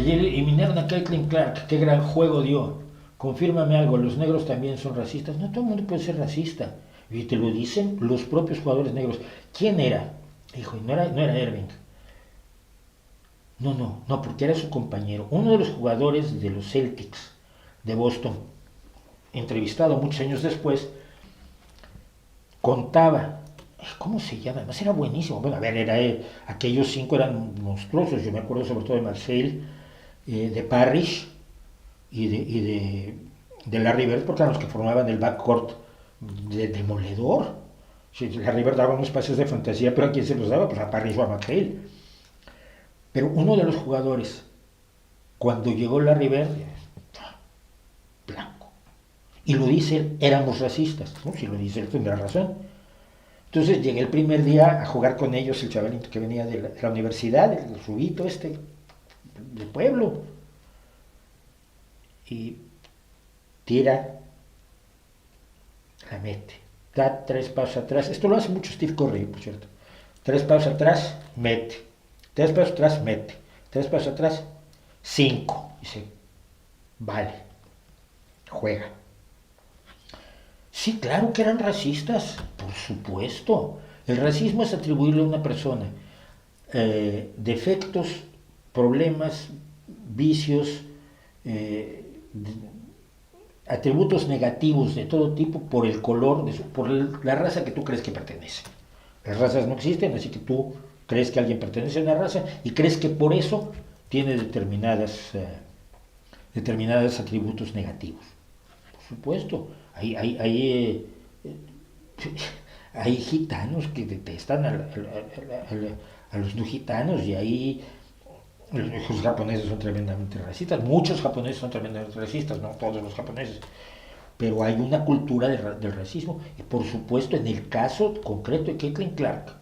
Ayer eliminaron a Caitlin Clark, qué gran juego dio. Confírmame algo, los negros también son racistas. No todo el mundo puede ser racista. Y te lo dicen los propios jugadores negros. ¿Quién era? Hijo, no era Irving. No, porque era su compañero. Uno de los jugadores de los Celtics de Boston, entrevistado muchos años después, contaba, ¿cómo se llama? Además era buenísimo. Bueno, a ver, aquellos cinco eran monstruosos. Yo me acuerdo sobre todo de Marcel, de Parrish y de Larry Bird, porque eran los que formaban el backcourt de demoledor. Sí, Larry Bird daba unos pases de fantasía, pero ¿a quién se los daba? Pues a Parrish o a McHale. Pero uno de los jugadores, cuando llegó Larry Bird, blanco. Y lo dice él, éramos racistas. ¿No? Si lo dice él, tendrá razón. Entonces llegué el primer día a jugar con ellos, el chavalito que venía de la universidad, el rubito del pueblo. Y tira, la mete, da 3 pasos atrás. Esto lo hace mucho Steve Curry, por cierto. 3 pasos atrás, mete. 3 pasos atrás, mete. 3 pasos atrás, 5. Dice, vale, juega. Sí, claro que eran racistas, por supuesto. El racismo es atribuirle a una persona defectos, problemas, vicios, atributos negativos de todo tipo por el color, por la raza que tú crees que pertenece. Las razas no existen, así que tú crees que alguien pertenece a una raza y crees que por eso tiene determinados atributos negativos. Por supuesto, hay gitanos que detestan a los no gitanos y hay los japoneses son tremendamente racistas, muchos japoneses son tremendamente racistas, no todos los japoneses, pero hay una cultura del racismo, y por supuesto en el caso concreto de Caitlin Clark,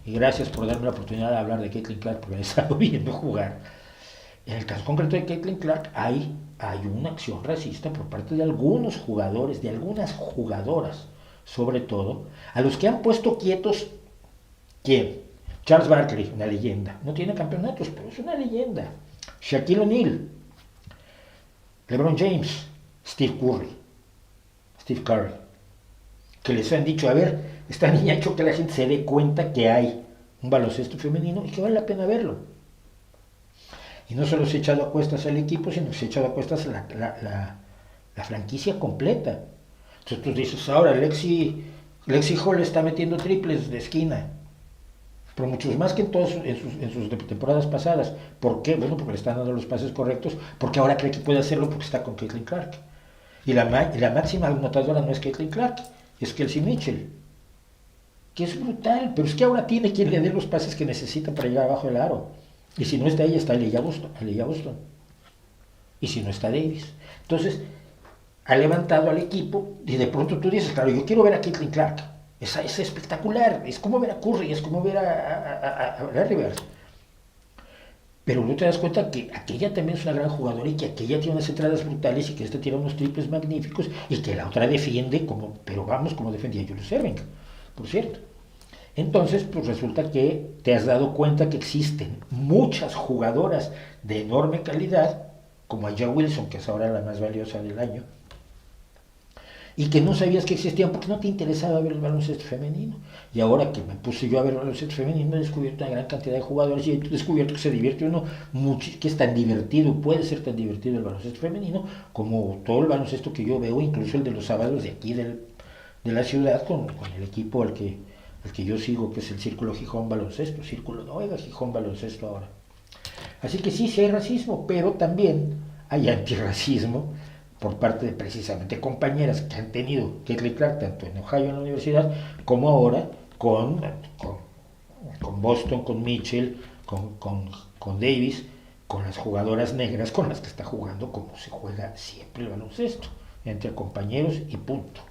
y gracias por darme la oportunidad de hablar de Caitlin Clark porque he estado viendo jugar, en el caso concreto de Caitlin Clark hay una acción racista por parte de algunos jugadores, de algunas jugadoras, sobre todo, a los que han puesto quietos, ¿quién? Charles Barkley, una leyenda. No tiene campeonatos, pero es una leyenda. Shaquille O'Neal, LeBron James, Steve Curry, que les han dicho, a ver, esta niña ha hecho que la gente se dé cuenta que hay un baloncesto femenino y que vale la pena verlo. Y no solo se ha echado a cuestas al equipo, sino que se ha echado a cuestas la franquicia completa. Entonces tú dices, ahora Lexi Hall está metiendo triples de esquina, pero muchos más que en sus temporadas pasadas. ¿Por qué? Bueno, porque le están dando los pases correctos, porque ahora cree que puede hacerlo porque está con Caitlin Clark. Y la máxima anotadora no es Caitlin Clark, es Kelsey Mitchell, que es brutal, pero es que ahora tiene quien le dé los pases que necesita para llegar abajo del aro. Y si no está ella, está Elijah Boston. Y si no está Davis. Entonces, ha levantado al equipo y de pronto tú dices, claro, yo quiero ver a Caitlin Clark. Es espectacular, es como ver a Curry, es como ver a Larry Bird. Pero no te das cuenta que aquella también es una gran jugadora y que aquella tiene unas entradas brutales y que esta tira unos triples magníficos y que la otra defiende como defendía Julius Erving, por cierto. Entonces, pues resulta que te has dado cuenta que existen muchas jugadoras de enorme calidad, como Aya Wilson, que es ahora la más valiosa del año, y que no sabías que existían porque no te interesaba ver el baloncesto femenino. Y ahora que me puse yo a ver el baloncesto femenino, he descubierto una gran cantidad de jugadores y he descubierto que se divierte uno mucho, que es tan divertido, puede ser tan divertido el baloncesto femenino como todo el baloncesto que yo veo, incluso el de los sábados de aquí de la ciudad con el equipo al que yo sigo, que es el Círculo Gijón Baloncesto, Gijón Baloncesto ahora. Así que sí hay racismo, pero también hay antirracismo por parte de precisamente compañeras que han tenido Caitlin Clark tanto en Ohio en la universidad como ahora con Boston, con Mitchell, con Davis, con las jugadoras negras con las que está jugando como se juega siempre el baloncesto, entre compañeros y punto.